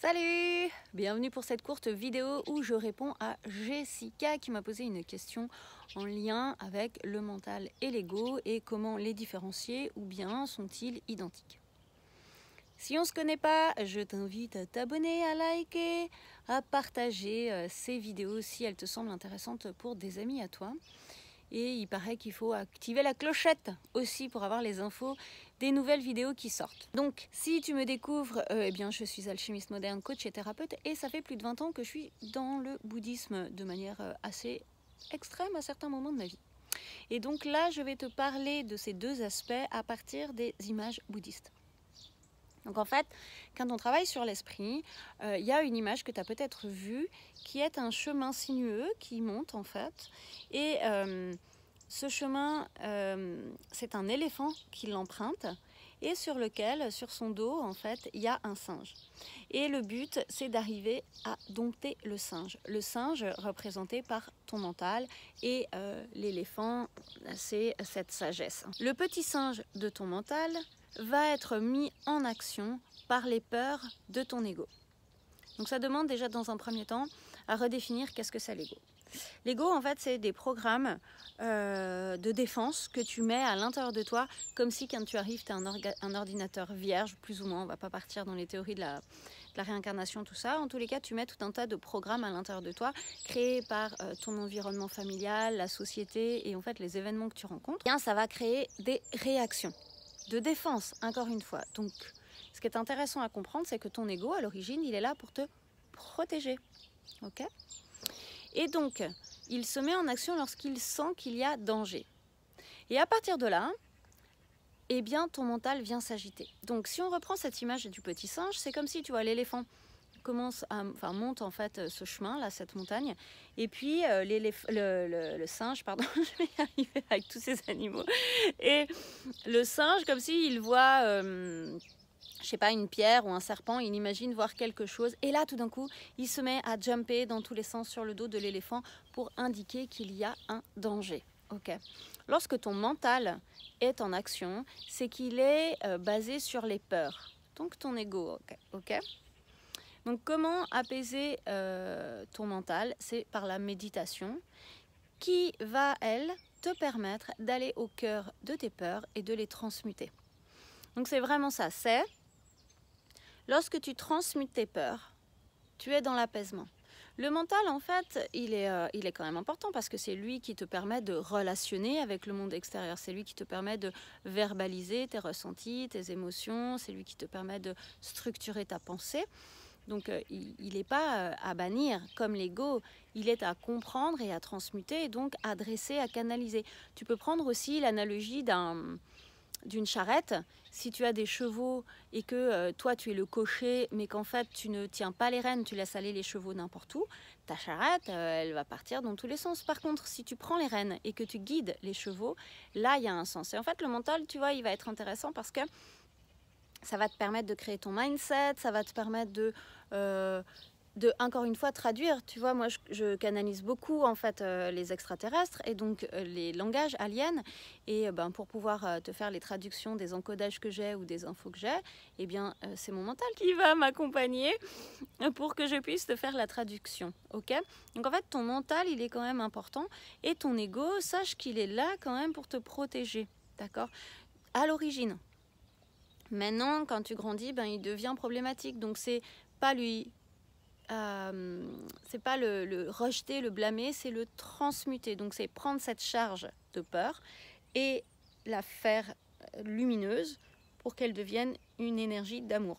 Salut! Bienvenue pour cette courte vidéo où je réponds à Jessica qui m'a posé une question en lien avec le mental et l'ego et comment les différencier ou bien sont-ils identiques. Si on ne se connaît pas, je t'invite à t'abonner, à liker, à partager ces vidéos si elles te semblent intéressantes pour des amis à toi. Et il paraît qu'il faut activer la clochette aussi pour avoir les infos des nouvelles vidéos qui sortent. Donc, si tu me découvres, eh bien, je suis alchimiste moderne, coach et thérapeute. Et ça fait plus de 20 ans que je suis dans le bouddhisme de manière assez extrême à certains moments de ma vie. Et donc là, je vais te parler de ces deux aspects à partir des images bouddhistes. Donc en fait, quand on travaille sur l'esprit, il y a une image que tu as peut-être vue qui est un chemin sinueux qui monte en fait. Et ce chemin, c'est un éléphant qui l'emprunte et sur lequel, sur son dos, en fait, il y a un singe. Et le but, c'est d'arriver à dompter le singe. Le singe représenté par ton mental et l'éléphant, c'est cette sagesse. Le petit singe de ton mental va être mis en action par les peurs de ton ego. Donc ça demande déjà dans un premier temps à redéfinir qu'est-ce que c'est l'ego. L'ego, en fait, c'est des programmes de défense que tu mets à l'intérieur de toi, comme si quand tu arrives, tu as un ordinateur vierge, plus ou moins. On ne va pas partir dans les théories de la réincarnation, tout ça. En tous les cas, tu mets tout un tas de programmes à l'intérieur de toi, créés par ton environnement familial, la société et en fait les événements que tu rencontres. Bien, ça va créer des réactions de défense, encore une fois. Donc, ce qui est intéressant à comprendre, c'est que ton ego, à l'origine, il est là pour te protéger. Ok ? Et donc, il se met en action lorsqu'il sent qu'il y a danger. Et à partir de là, eh bien, ton mental vient s'agiter. Donc, si on reprend cette image du petit singe, c'est comme si, tu vois, l'éléphant monte en fait ce chemin, là, cette montagne, et puis le singe, pardon, je vais y arriver avec tous ces animaux, et le singe, comme s'il voit, je sais pas, une pierre ou un serpent, il imagine voir quelque chose, et là, tout d'un coup, il se met à jumper dans tous les sens sur le dos de l'éléphant pour indiquer qu'il y a un danger. Ok. Lorsque ton mental est en action, c'est qu'il est basé sur les peurs, donc ton ego, ok. Donc comment apaiser ton mental? C'est par la méditation qui va, elle, te permettre d'aller au cœur de tes peurs et de les transmuter. Donc c'est vraiment ça, c'est lorsque tu transmutes tes peurs, tu es dans l'apaisement. Le mental, en fait, il est quand même important parce que c'est lui qui te permet de relationner avec le monde extérieur. C'est lui qui te permet de verbaliser tes ressentis, tes émotions. C'est lui qui te permet de structurer ta pensée. Donc, il n'est pas à bannir comme l'ego, il est à comprendre et à transmuter et donc à dresser, à canaliser. Tu peux prendre aussi l'analogie d'une charrette. Si tu as des chevaux et que toi tu es le cocher mais qu'en fait tu ne tiens pas les rênes, tu laisses aller les chevaux n'importe où, ta charrette elle va partir dans tous les sens. Par contre, si tu prends les rênes et que tu guides les chevaux, là il y a un sens. Et en fait le mental, tu vois, il va être intéressant parce que ça va te permettre de créer ton mindset, ça va te permettre de encore une fois, traduire. Tu vois, moi, je canalise beaucoup, en fait, les extraterrestres et donc les langages aliens. Et pour pouvoir te faire les traductions des encodages que j'ai ou des infos que j'ai, eh bien, c'est mon mental qui va m'accompagner pour que je puisse te faire la traduction. Ok ? Donc, en fait, ton mental, il est quand même important. Et ton ego, sache qu'il est là quand même pour te protéger. D'accord ? À l'origine. Maintenant, quand tu grandis, il devient problématique. Donc, c'est pas lui, c'est pas le rejeter, le blâmer, c'est le transmuter. Donc, c'est prendre cette charge de peur et la faire lumineuse pour qu'elle devienne une énergie d'amour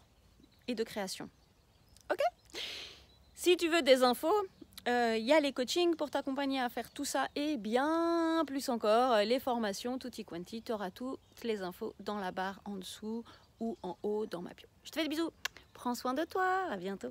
et de création. Ok ? Si tu veux des infos, il y a les coachings pour t'accompagner à faire tout ça et bien plus encore, les formations tutti quanti. Tu auras toutes les infos dans la barre en dessous ou en haut dans ma bio. Je te fais des bisous. Prends soin de toi. À bientôt.